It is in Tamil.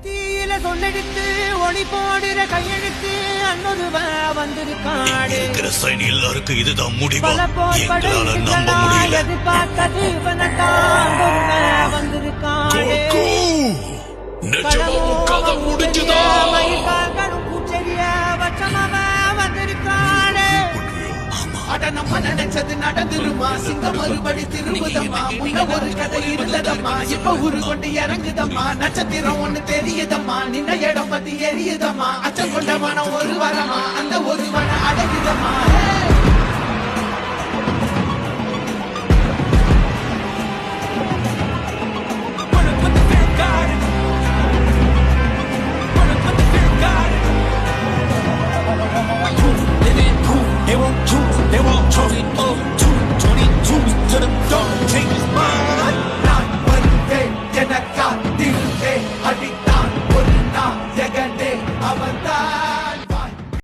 தீயில சொல்லெடுத்து ஒளி போடுற கையெழுத்து அன்னொருவ வந்திருக்காடு. இருக்கிற சைன் எல்லாருக்கும் இதுதான் முடிவா? பல போர் எங்களால நம்ப முடியல. எதிர்பார்த்தது இவனத்தான் வந்திருக்காடு. நிஜமாவும் கதை முடிஞ்சுதா? மயில்கால்களும் பூச்செறிய வச்சமவ வந்திருக்காடு. அட நம்ம நினைச்சது நடந்துருமா? சிங்கம் மறுபடி திரும்புதம்மா. முன்ன ஒரு கதை இருந்ததம்மா, இப்ப உரு கொண்டு இறங்குதம்மா. நட்சத்திரம் ஒண்ணு தெரியுதம்மா, நின்ன இடம் பத்தி எரியுதம்மா. அச்சம் கொண்ட மனம் ஒரு வரமா, அந்த ஒரு